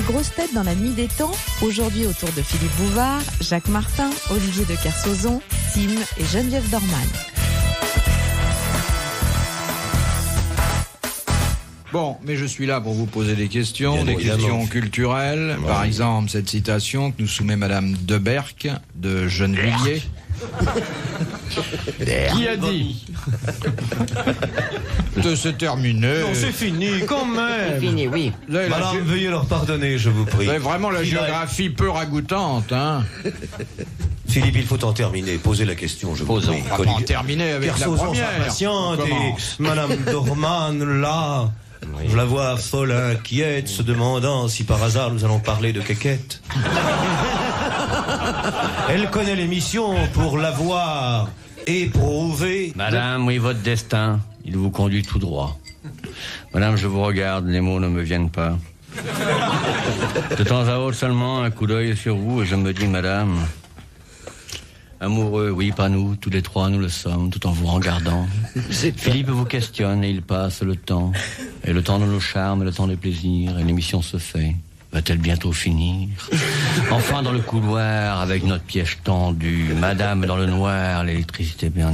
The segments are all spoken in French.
Les grosses têtes dans la nuit des temps, aujourd'hui autour de Philippe Bouvard, Jacques Martin, Olivier de Kersauzon, Tim et Geneviève Dorman. Bon, mais je suis là pour vous poser des questions, questions culturelles. Ouais. Par exemple, cette citation que nous soumet Madame Deberck de Gennevilliers. Qui a dit c'est terminé. Non, c'est fini, quand même. C'est fini, oui. Madame, veuillez leur pardonner, je vous prie. Vous avez vraiment la géographie peu ragoûtante, hein. Philippe, il faut en terminer. Posez la question, je vous prie. On va pas en terminer avec la première. Patiente et Madame Dorman, là... Oui. Je la vois folle, inquiète, se demandant si par hasard nous allons parler de quéquette. Elle connaît l'émission pour l'avoir éprouvée. Madame, oui, votre destin, il vous conduit tout droit. Madame, je vous regarde, les mots ne me viennent pas. De temps à autre seulement, un coup d'œil sur vous et je me dis, madame... Amoureux, oui, pas nous, tous les trois nous le sommes, tout en vous regardant. Philippe vous questionne et il passe le temps. Et le temps de nos charmes, le temps des plaisirs, et l'émission se fait. Va-t-elle bientôt finir? Enfin dans le couloir, avec notre piège tendu, madame dans le noir, l'électricité bien...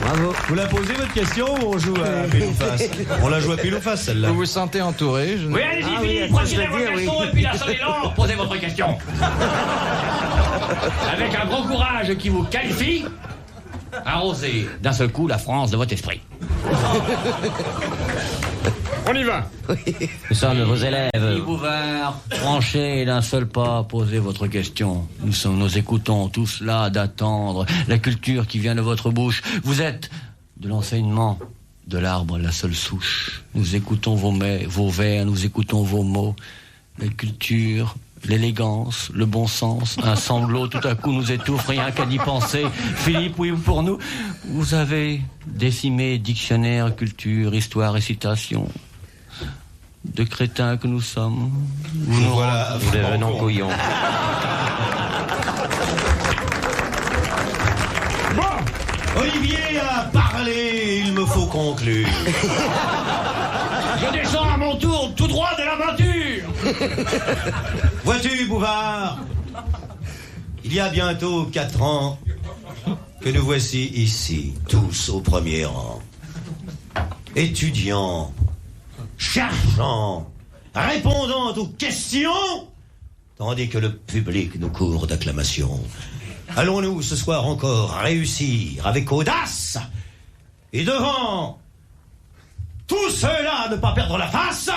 Bravo. Vous la posez votre question ou on joue à pile ou face? On la joue à pile ou face, celle-là. Vous vous sentez entouré? Oui, allez-y, Philippe, procédez vos questions et puis la sonne est lente. Posez votre question. Avec un gros courage qui vous qualifie, arrosez d'un seul coup la France de votre esprit. On y va. Nous sommes vos élèves. Bouvard, tranchez d'un seul pas, posez votre question. Nous écoutons tous là d'attendre la culture qui vient de votre bouche. Vous êtes de l'enseignement, de l'arbre la seule souche. Nous écoutons vos vers, nous écoutons vos mots. La culture, l'élégance, le bon sens, un sanglot tout à coup nous étouffe, rien qu'à y penser. Philippe, oui, pour nous, vous avez décimé dictionnaire, culture, histoire, récitation. De crétins que nous sommes. Voilà, nous devenons couillons. Bon, Olivier a parlé, il me faut conclure. Je descends à mon tour tout droit de l'aventure. Vois-tu, Bouvard, il y a bientôt 4 ans que nous voici ici, tous au premier rang. Étudiants, cherchant, répondant aux questions, tandis que le public nous court d'acclamation. Allons-nous ce soir encore réussir avec audace et devant tout cela ne pas perdre la face?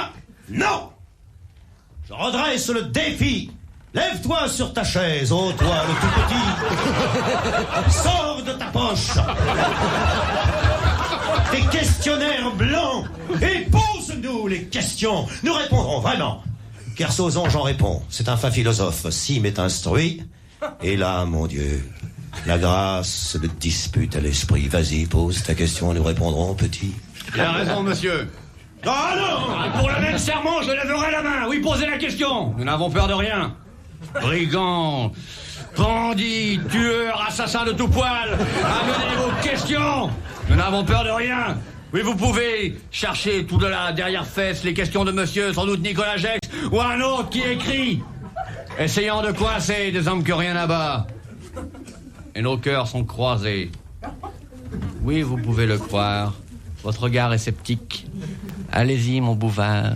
Non! Je redresse le défi. Lève-toi sur ta chaise, ô toi le tout petit. Sors de ta poche tes questionnaires blancs et pose-nous les questions. Nous répondrons vraiment. Kersauzon, j'en réponds. C'est un fin philosophe. Sim est instruit. Et là, mon Dieu, la grâce le dispute à l'esprit. Vas-y, pose ta question, nous répondrons, petit. Il a raison, monsieur. Ah non! Pour le même serment, je lèverai la main. Oui, posez la question. Nous n'avons peur de rien. Brigands, bandits, tueurs, assassins de tout poil, amenez vos questions. Nous n'avons peur de rien. Oui, vous pouvez chercher tout de là, derrière fesse, les questions de monsieur, sans doute Nicolas Gex, ou un autre qui écrit, essayant de coincer des hommes que rien n'abat. Et nos cœurs sont croisés. Oui, vous pouvez le croire. Votre regard est sceptique. Allez-y, mon Bouvard.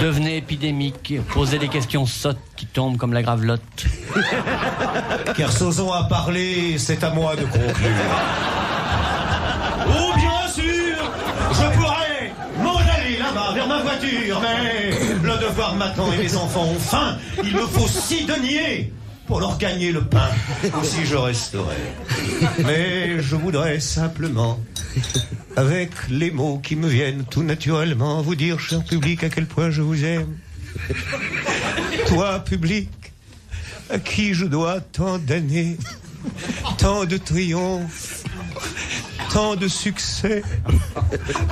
Devenez épidémique. Posez des questions sottes qui tombent comme la gravelotte. Kersauzon a parlé, c'est à moi de conclure. Oh, bien sûr, je pourrais m'en aller là-bas vers ma voiture, mais le devoir m'attend et mes enfants ont faim. Il me faut 6 deniers pour leur gagner le pain. Aussi je resterai. Mais je voudrais simplement, avec les mots qui me viennent tout naturellement, vous dire, cher public, à quel point je vous aime. Toi, public, à qui je dois tant d'années, tant de triomphes, tant de succès.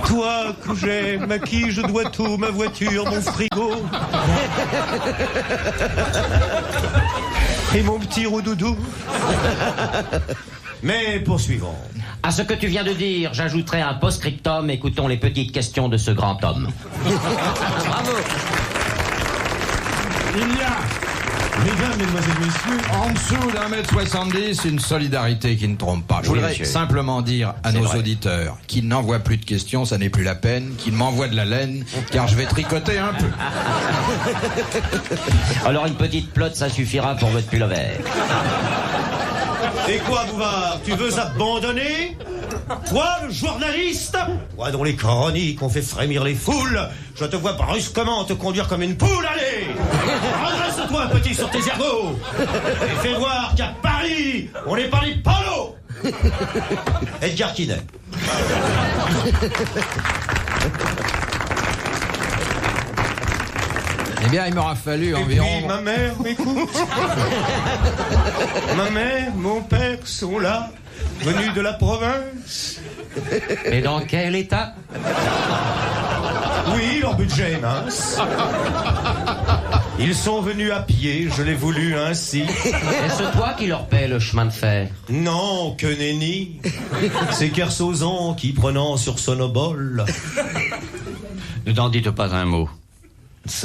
Toi que j'aime, à qui je dois tout, ma voiture, mon frigo et mon petit roudoudou. Mais poursuivons. À ce que tu viens de dire, j'ajouterai un post-scriptum. Écoutons les petites questions de ce grand homme. Bravo. Il y a, Mesdames, mesdemoiselles, messieurs, en dessous d'1m70, une solidarité qui ne trompe pas. Je Oui, voudrais monsieur. simplement dire à C'est nos vrai. auditeurs qu'ils n'envoient plus de questions, ça n'est plus la peine, qu'ils m'envoient de la laine, car je vais tricoter un peu. Alors une petite plotte, ça suffira pour votre pullover. et quoi, Bouvard, tu veux abandonner? Toi, le journaliste, toi dont les chroniques ont fait frémir les foules, je te vois brusquement te conduire comme une poule, allez! Redresse-toi, petit, sur tes ergots! Et fais voir qu'à Paris, on n'est pas les polos! Edgar Quinet. Eh bien, il m'aura fallu Et environ... puis, ma mère m'écoute. Ma mère, mon père sont là, venus de la province. Et dans quel état? Oui, leur budget est mince. Ils sont venus à pied, je l'ai voulu ainsi. Est-ce toi qui leur paie le chemin de fer? Non, que nenni. C'est Kersozon qui, prenant sur son obole. Ne t'en dites pas un mot.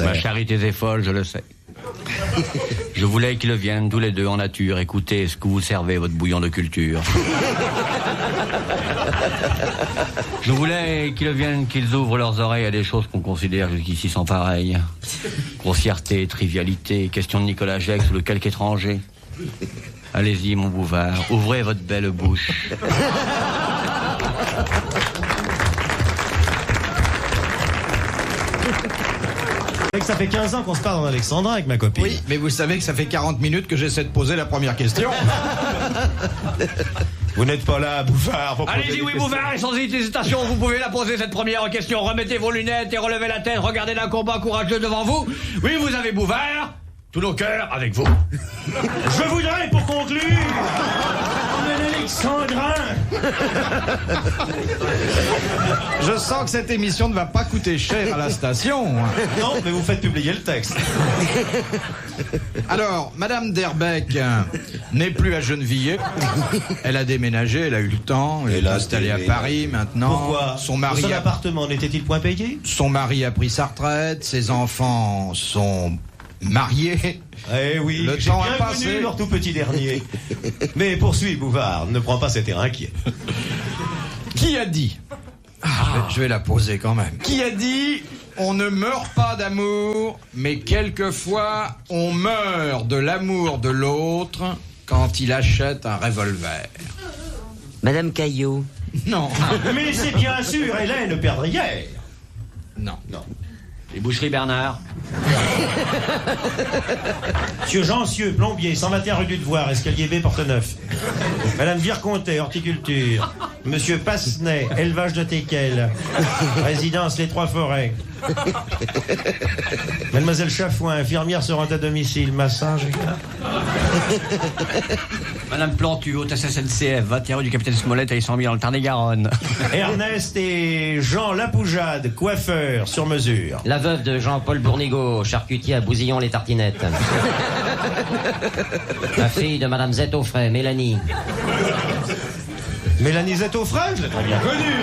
Ma charité est folle, je le sais. Je voulais qu'ils viennent tous les deux en nature écouter ce que vous servez, votre bouillon de culture. Je voulais qu'ils viennent, qu'ils ouvrent leurs oreilles à des choses qu'on considère jusqu'ici sans pareilles. Grossièreté, trivialité, question de Nicolas Gex ou de quelque étranger. Allez-y, mon Bouvard, ouvrez votre belle bouche. Ça fait 15 ans qu'on se parle en Alexandrin avec ma copine. Oui, mais vous savez que ça fait 40 minutes que j'essaie de poser la première question. Vous n'êtes pas là, Bouvard. pour poser Allez-y, des oui, questions. Bouvard, et sans hésitation, vous pouvez la poser, cette première question. Remettez vos lunettes et relevez la tête, regardez d'un combat courageux devant vous. Oui, vous avez Bouvard, tous nos cœurs avec vous. Je voudrais, pour conclure, un Alexandrin. Je sens que cette émission ne va pas coûter cher à la station. Non, mais vous faites publier le texte. Alors, Madame Derbeck n'est plus à Gennevilliers. Elle a déménagé, elle a eu le temps, elle est installée à Paris maintenant. Pourquoi? Son mari Son a... appartement n'était-il point payé? Son mari a pris sa retraite, ses enfants sont mariés. Eh oui, Le j'ai temps bien a passé. connu leur tout petit dernier. Mais poursuis, Bouvard, ne prends pas cet air inquiet. Qui a dit je vais la poser quand même. Qui a dit on ne meurt pas d'amour, mais quelquefois on meurt de l'amour de l'autre quand il achète un revolver? Madame Caillot. Non. Mais c'est bien sûr Hélène Perdrière. Non. Non. Les boucheries Bernard. Monsieur Jencieux, plombier, 121 rue du Devoir, escalier B, porte neuf. Madame Vircontet, horticulture. Monsieur Passenet, élevage de teckel. Résidence Les Trois Forêts. Mademoiselle Chafouin, infirmière se rend à domicile, massage. Madame Plantu, hôtesse SNCF, 21 rue du Capitaine Smollett à Issambie dans le Tarn-et-Garonne. Ernest et Jean Lapoujade, coiffeur, sur mesure. La veuve de Jean-Paul Bournigaud, charcutier à Bousillon-les-Tartinettes. La fille de Madame Zette Offray, Mélanie. Mélanie Zette-Offray, je l'ai très bien connue.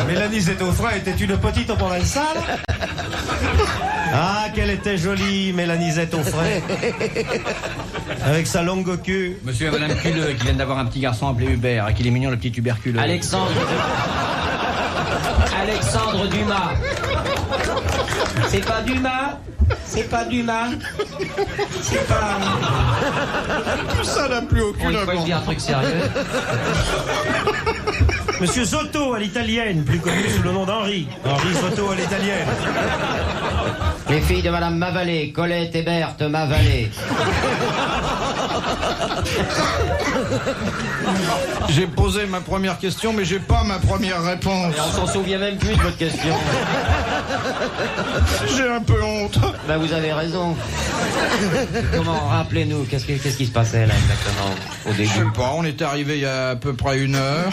Mélanie Zette-Offray était une petite provençale. Ah, qu'elle était jolie, Mélanie Zette-Offray. Avec sa longue queue. Monsieur et Madame Culeux qui viennent d'avoir un petit garçon appelé Hubert et qu'il est mignon le petit tuberculeux. Alexandre Dumas. C'est pas Dumas? C'est pas Dumas? C'est pas... Ça n'a plus aucune Bon, il faut que je dise un truc sérieux. Monsieur Zotto à l'italienne, plus connu sous le nom d'Henri. Henri Zotto à l'italienne. Les filles de Madame Mavalé, Colette et Berthe Mavalé. J'ai posé ma première question, mais j'ai pas ma première réponse. Et on s'en souvient même plus de votre question. J'ai un peu honte. Ben vous avez raison. Comment, rappelez-nous, qu'est-ce qui se passait là exactement au Je sais début? pas, on est arrivé il y a à peu près 1 heure.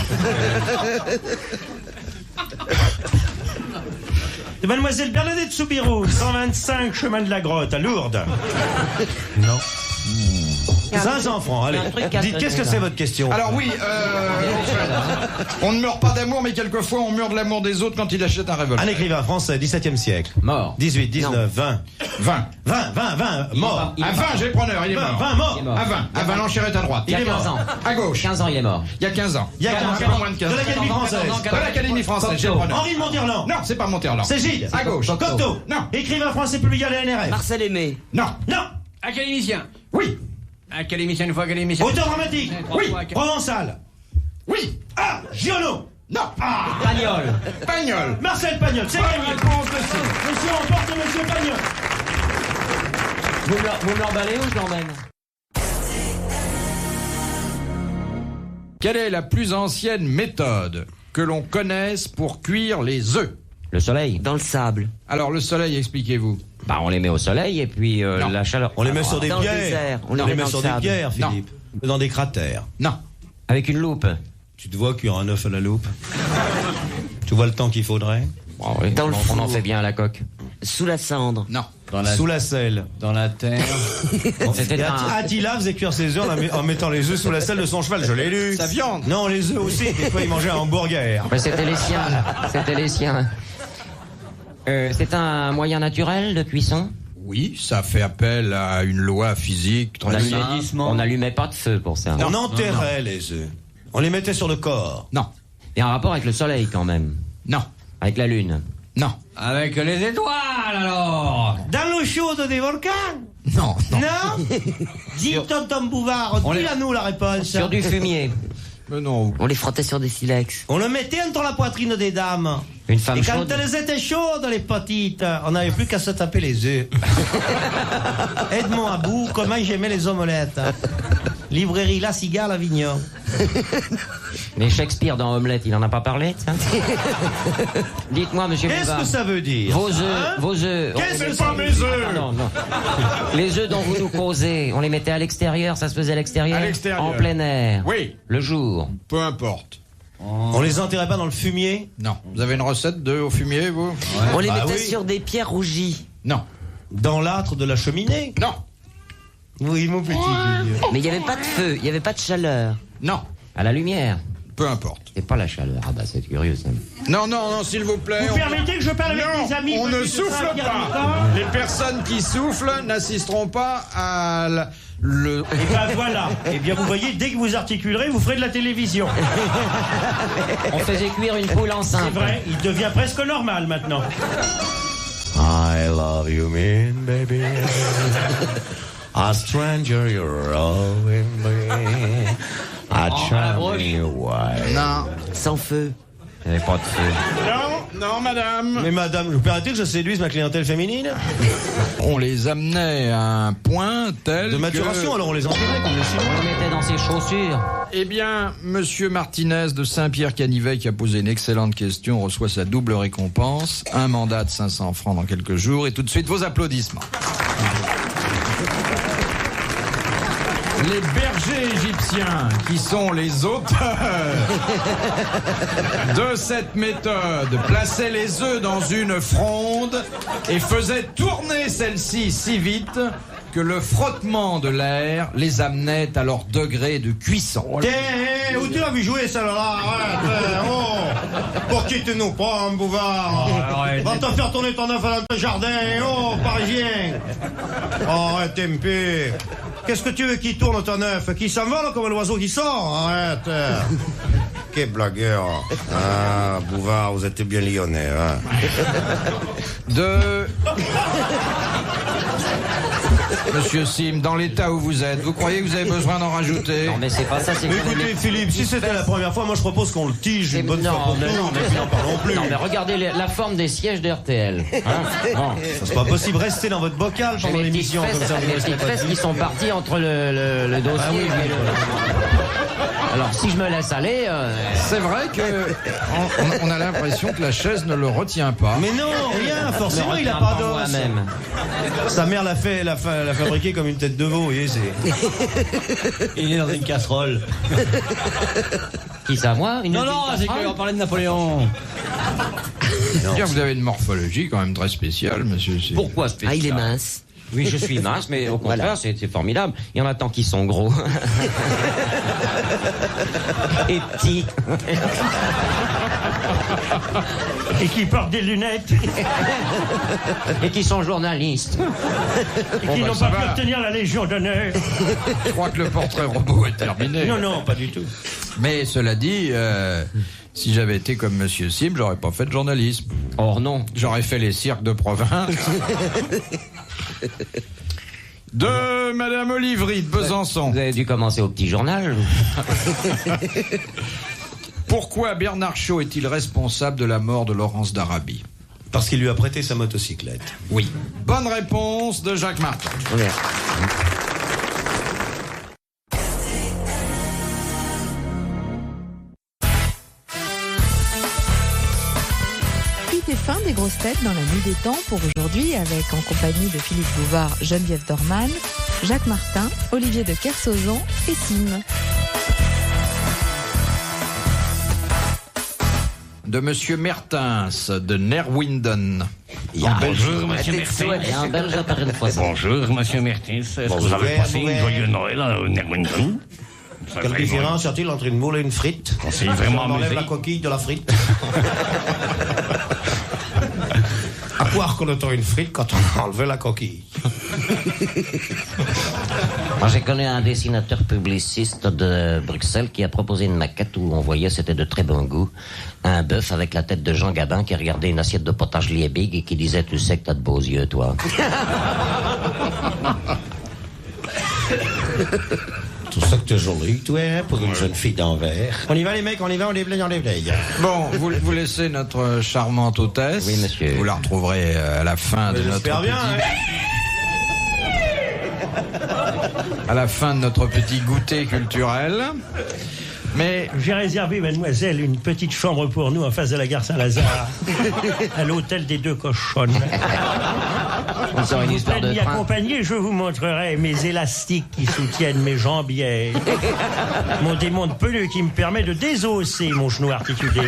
De Mademoiselle Bernadette Soubirous, 125 chemin de la Grotte, à Lourdes. Non. 500 francs, allez. Un truc à Dites, qu'est-ce que c'est votre question? Alors oui, on ne meurt pas d'amour, mais quelquefois on meurt de l'amour des autres quand il achète un revolver. Un écrivain français, 17e siècle. Mort. 18, 19, 20. 20. 20, mort. À 20, j'ai le preneur, il est mort. 20, mort. À 20, à 20, l'enchère est à droite. Il y a Il est 15 mort. ans. À gauche. 15 ans, il est mort. Il y a 15 ans. Il y a 15 Un peu ans. moins de 15 De ans. l'Académie française. De l'Académie française, j'ai le preneur. Henri de Monterland. Non, c'est pas Monterland. C'est Gide. À gauche. Cocteau. Non. Écrivain français publié à la NRF. Marcel Aimé. Non. Non. Académicien. Oui. Académicien une fois, académicien. Auteur dramatique. Oui. Provençal. Oui. Ah, Giono. Non. Pagnol. Pagnol. Marcel Pagnol, c'est Bonne gagné. réponse de Sim. Monsieur emporte Monsieur Pagnol. Vous me l'emballez ou je l'emmène? Quelle est la plus ancienne méthode que l'on connaisse pour cuire les œufs? Le soleil. Dans le sable. Alors le soleil, expliquez-vous. Bah, on les met au soleil et puis Non. la chaleur. On les met sur des Dans le pierres. désert, on les On met les met dans sur le des sable. pierres, Non. Philippe. Dans des cratères. Non. Avec une loupe. Tu te vois cuire un œuf à la loupe? Tu vois le temps qu'il faudrait? Oh, oui. Dans le on en four. fait bien à la coque. Sous la cendre. Non. Sous la selle. Dans la terre. C'était Et un... Attila faisait cuire ses œufs en mettant les œufs sous la selle de son cheval, je l'ai lu. Sa viande. Non, les œufs aussi. Des fois, il mangeait un hamburger. Ouais, c'était les siens. C'était les siens. C'est un moyen naturel de cuisson. Oui, ça fait appel à une loi physique très simple. On n'allumait pas de feu pour ça. On enterrait les œufs. On les mettait sur le corps. Non. Il y a un rapport avec le soleil quand même. Non. Avec la lune. Non. Avec les étoiles alors. Dans l'eau chaude des volcans? Non. Non. Non? Dis tonton Bouvard, dis-la-nous la réponse. Sur du fumier. Mais non. On les frottait sur des silex. On le mettait entre la poitrine des dames. Une femme Et quand chaude. elles étaient chaudes, les petites, on n'avait plus qu'à se taper les œufs. Edmond Abou, comment j'aimais les omelettes. Librairie La Cigale, Avignon. Mais Shakespeare dans Omelette, il en a pas parlé de ça? Dites-moi, monsieur Qu'est-ce Bouvard. que ça veut dire? Vos œufs, Hein? vos œufs. Qu'est-ce C'est que pas ça mes veut dire? œufs. Non, non. Les œufs dont vous nous causez, on les mettait à l'extérieur, ça se faisait à l'extérieur? À l'extérieur. En plein air? Oui. Le jour? Peu importe. On les enterrait pas dans le fumier? Non. Vous avez une recette de au fumier, vous? On les Bah mettait oui. sur des pierres rougies. Non. Dans l'âtre de la cheminée? Non. Oui, mon petit. Mais il n'y avait pas de feu, il n'y avait pas de chaleur. Non. À la lumière? Peu importe. C'est pas la chaleur. Ah bah c'est curieux ça. Non, non, non, s'il vous plaît. Vous permettez que je parle avec Non, mes amis? on ne petits de souffle Saint-Pierre du pas. Camp? Les personnes qui soufflent n'assisteront pas à le... Et ben voilà. Eh bien, vous voyez, dès que vous articulerez, vous ferez de la télévision. On faisait cuire une poule enceinte. C'est vrai, il devient presque normal maintenant. I love you, mean baby. A stranger, you're always me. I try me away. Non. Sans feu. Il n'y avait pas de feu. Non, non, madame. Mais madame, vous permettez que je séduise ma clientèle féminine? On les amenait à un point tel De maturation, que... alors on les enterrait comme les On Chinois. le mettait dans ses chaussures. Eh bien, monsieur Martinez de Saint-Pierre-Canivet, qui a posé une excellente question, reçoit sa double récompense, un mandat de 500 francs dans quelques jours, et tout de suite vos applaudissements. Les bergers égyptiens, qui sont les auteurs de cette méthode, plaçaient les œufs dans une fronde et faisaient tourner celle-ci si vite que le frottement de l'air les amenait à leur degré de cuisson. Tiens, où tu l'as vu jouer celle-là? Arrête, oh! Pour qui tu nous prends, Bouvard? Va te faire tourner ton œuf dans ton jardin, oh, parisien! Oh, arrête un peu! Qu'est-ce que tu veux qui tourne ton œuf? Qui s'envole comme l'oiseau qui sort? Arrête! Quel blagueur! Ah, Bouvard, vous êtes bien lyonnais, hein? De... Monsieur Sim, dans l'état où vous êtes, vous croyez que vous avez besoin d'en rajouter? Non mais c'est pas ça, c'est Mais qu'on écoutez, aimait- Philippe, si c'était la première fois, moi je propose qu'on le tige une bonne fois Non, pour mais toutes, non, mais et puis n'en parlons plus. Non mais regardez la forme des sièges de RTL. Hein bon. C'est pas possible, restez dans votre bocal J'ai pendant mes petites l'émission, comme fesses, ça vous mes resterez petites pas fesses dessus. qui sont parties entre le dossier Ah oui, et oui. Alors si je me laisse aller, C'est vrai que on a l'impression que la chaise ne le retient pas. Mais non, rien, je forcément me il a retiens pas d'os. moi-même. Sa mère l'a fabriqué comme une tête de veau, vous voyez, c'est... Il est dans une casserole. Qui ça, moi? Une Non, petite non, c'est casserole qu'on parlait de Napoléon. Dire que vous avez une morphologie quand même très spéciale, monsieur Sim. Pourquoi spécial? Ah, il est mince. Oui, je suis mince, mais au contraire, c'est formidable. Il y en a tant qui sont gros. Et petits. Et qui portent des lunettes. Et qui sont journalistes. Et qui n'ont pas pu obtenir la Légion d'honneur. Je crois que le portrait robot est terminé. Non, pas du tout. Mais cela dit, si j'avais été comme Monsieur Sim, j'aurais pas fait de journalisme. Or non. J'aurais fait les cirques de province. De Madame Olivry de Besançon. Vous avez dû commencer au petit journal. Pourquoi Bernard Shaw est-il responsable de la mort de Laurence d'Arabie? Parce qu'il lui a prêté sa motocyclette. Oui. Bonne réponse de Jacques Martin. Merci. C'était fin des grosses têtes dans la nuit des temps pour aujourd'hui avec en compagnie de Philippe Bouvard, Geneviève Dorman, Jacques Martin, Olivier de Kersauzon et Sim. De Monsieur Mertens de Nerwinden. Bonjour, monsieur Mertens. Et un belge par une fois. Bonjour, monsieur Mertens. Est-ce que vous avez passé une joyeuse Noël à Nerwinden? Quelle différence y a-t-il entre une moule et une frite? On s'est vraiment On enlève amusé. la coquille de la frite. À quoi reconnaît-on une frite quand on a enlevé la coquille? Moi, j'ai connu un dessinateur publiciste de Bruxelles qui a proposé une maquette où on voyait, c'était de très bon goût, un bœuf avec la tête de Jean Gabin qui regardait une assiette de potage Liebig et qui disait « Tu sais que t'as de beaux yeux, toi. » Tout ça que t'es jolie, toi, hein, pour une jeune fille d'Anvers. On y va, les mecs, on y va, on déblaye. Bon, vous laissez notre charmante hôtesse. Oui, monsieur. Vous la retrouverez à la fin de notre J'espère bien, à la fin de notre petit goûter culturel. Mais J'ai réservé, mademoiselle, une petite chambre pour nous en face de la gare Saint-Lazare, à l'hôtel des Deux Cochonnes. Encore une Vous histoire pouvez de m'y train. accompagner, je vous montrerai mes élastiques qui soutiennent mes jambières, mon démonte peleux qui me permet de désosser mon genou articulé.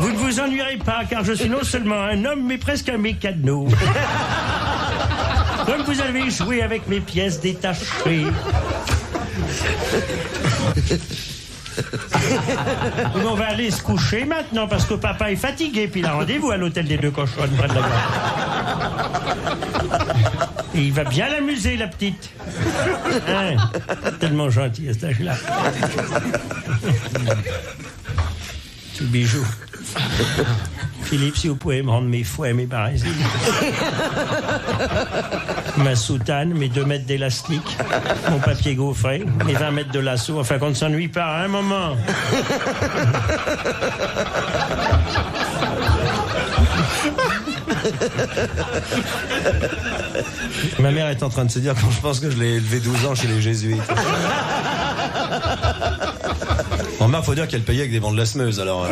Vous ne vous ennuierez pas, car je suis non seulement un homme, mais presque un mécano. Comme vous avez joué avec mes pièces détachées. On va aller se coucher maintenant parce que papa est fatigué, puis il a rendez-vous à l'hôtel des Deux Cochonnes près de la gare. Et il va bien l'amuser, la petite. Hein? Tellement gentil à cet âge-là. Tout bijou. Philippe, si vous pouvez me rendre mes fouets, mes barésies. Ma soutane, mes 2 mètres d'élastique, mon papier gaufré, mes 20 mètres de lasso, enfin qu'on ne s'ennuie pas à un moment. Ma mère est en train de se dire quand je pense que je l'ai élevé 12 ans chez les jésuites. Bon, faut dire qu'elle payait avec des bandes lasmeuses, alors...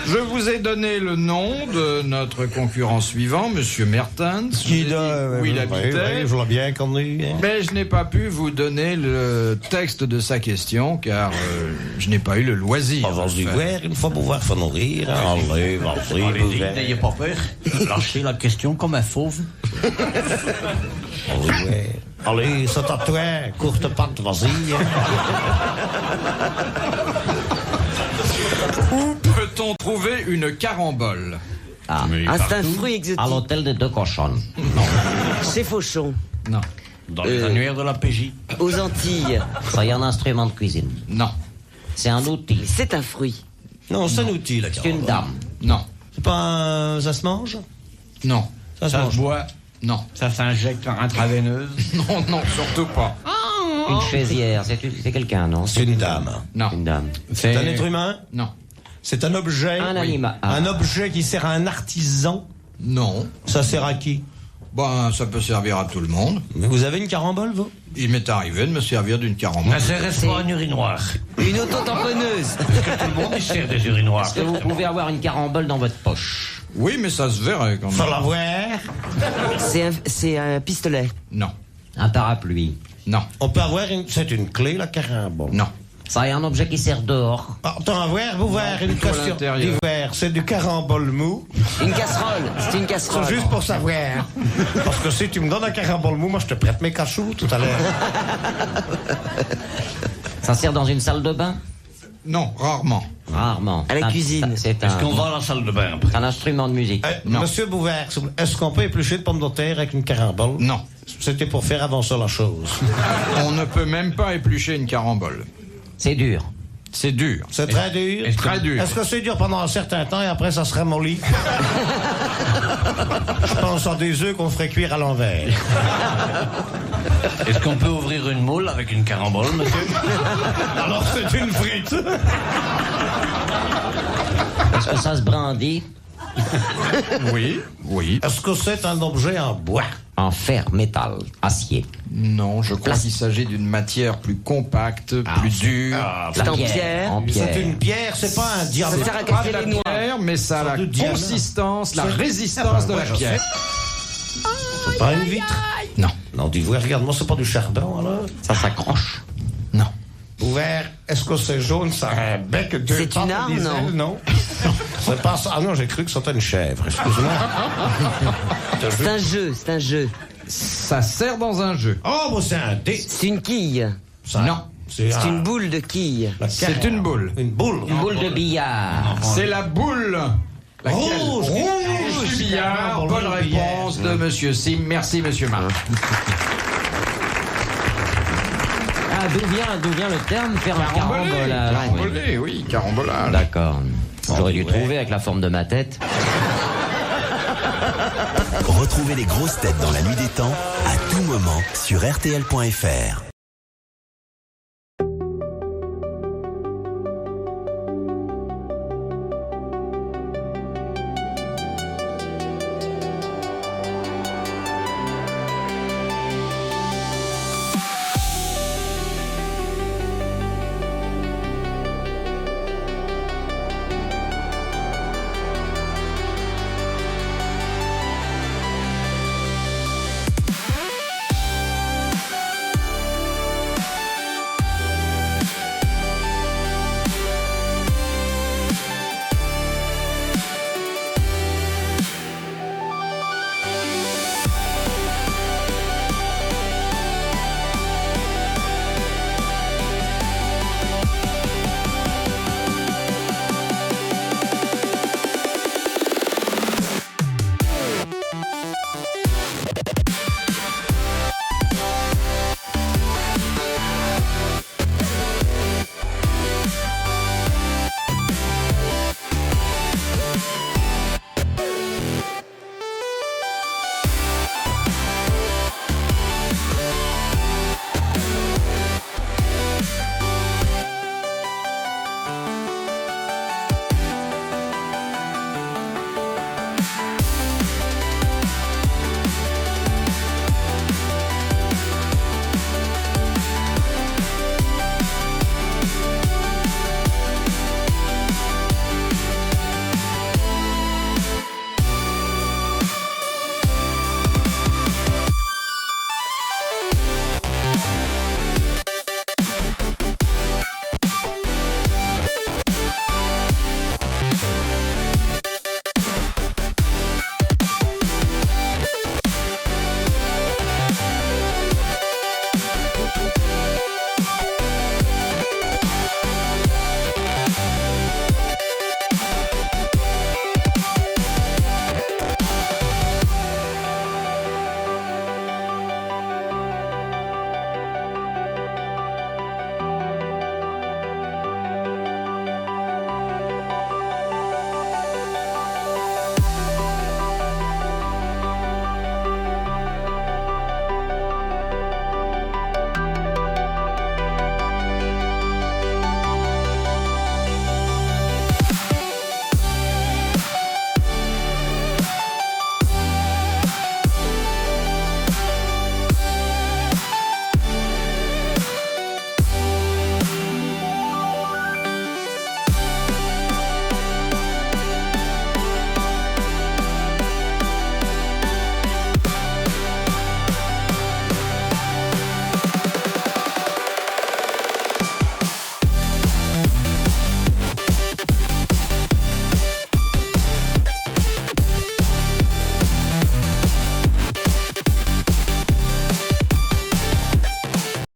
je vous ai donné le nom de notre concurrent suivant, Monsieur Mertens. Qui Je vous ai dit où il habitait. je vois bien qu'on est... Mais je n'ai pas pu vous donner le texte de sa question, car je n'ai pas eu le loisir. On va se voir, une fois pour voir, faut nourrir. Allez, vas-y, Allez-y, n'ayez pas peur. Lâchez la question comme un fauve. Allez, c'est à toi, courte patte, vas-y. Où peut-on trouver une carambole? Ah, Mais c'est un partout. fruit exotique. À l'hôtel des Deux Cochonnes. Chez Fauchon, Non. Dans les annuaires de la PJ. aux Antilles. Ça y est, un instrument de cuisine. Non. C'est un outil. C'est un fruit. Non, c'est un outil, la C'est une dame. Non. C'est pas un... Ça se mange? Non. Ça se mange. boit. Non. Ça s'injecte en intraveineuse. Non, non, surtout pas. Une chaisière. C'est quelqu'un, non? C'est une dame. Non. Une dame. C'est un être humain? Non. C'est un objet? Un Oui. animal. Un objet qui sert à un artisan? Non. Ça sert à qui? Ben, ça peut servir à tout le monde. Mais vous avez une carambole, vous? Il m'est arrivé de me servir d'une carambole. N'intéresse pas un urinoir. Une auto-tamponneuse. Parce que tout le monde y sert des urinoirs. Est-ce que vous pouvez avoir une carambole dans votre poche? Oui, mais ça se verrait quand Faut même. la voir. C'est un pistolet. Non. Un parapluie. Non. On peut avoir une... C'est une clé, la carambole. Non. Ça est un objet qui sert dehors. Attends, vous voir une plutôt à question l'intérieur. d'hiver. C'est du carambole mou. Une casserole. C'est une casserole. C'est juste pour savoir. Parce que si tu me donnes un carambole mou, moi je te prête mes cachous tout à l'heure. Ça sert dans une salle de bain? Non, rarement. Rarement. À la cuisine. C'est Est-ce qu'on un, va à la salle de bain après? un instrument de musique. Non. Monsieur Bouvert, est-ce qu'on peut éplucher de pommes de terre avec une carambole? Non. C'était pour faire avancer la chose. On ne peut même pas éplucher une carambole. C'est dur. C'est dur. C'est très dur. Très dur. Est-ce que c'est dur pendant un certain temps et après ça se ramollit? Je pense à des œufs qu'on ferait cuire à l'envers. Est-ce qu'on peut ouvrir une moule avec une carambole, monsieur? Alors c'est une frite. Est-ce que ça se brandit? Oui, oui. Est-ce que c'est un objet en bois? En fer, métal, acier. Non, je crois qu'il s'agit d'une matière plus compacte, plus dure. C'est La en pierre. En pierre. C'est une pierre, c'est pas un diamant. Ça sert à Pas casser de la les noix. pierre, mais ça a la du diamant. consistance, la C'est- résistance de la je pierre. C'est pas une vitre. Non, Non, dis-vous, regarde-moi, c'est pas du charbon alors. Ça s'accroche. non. Ouvert, est-ce que c'est jaune, ça a un bec, deux C'est pattes, une arme, des non? ailes, non? C'est pas ça. Ah non, j'ai cru que c'était une chèvre, excuse-moi. C'est un jeu, c'est un jeu. Ça sert dans un jeu. Oh, bon, c'est un dé. C'est une quille. Ça, Non. C'est C'est une boule de quille. C'est une boule. Une boule. Une boule de billard. C'est la boule. Laquelle Rouge. Rouge du billard. Rouge Bonne du billard. réponse de Monsieur Sim. Merci, Monsieur Marc. Ah, d'où vient le terme faire un carambolage? Carambolé, oui, carambolage. D'accord. J'aurais dû trouver avec la forme de ma tête. Retrouvez les grosses têtes dans la nuit des temps à tout moment sur RTL.fr.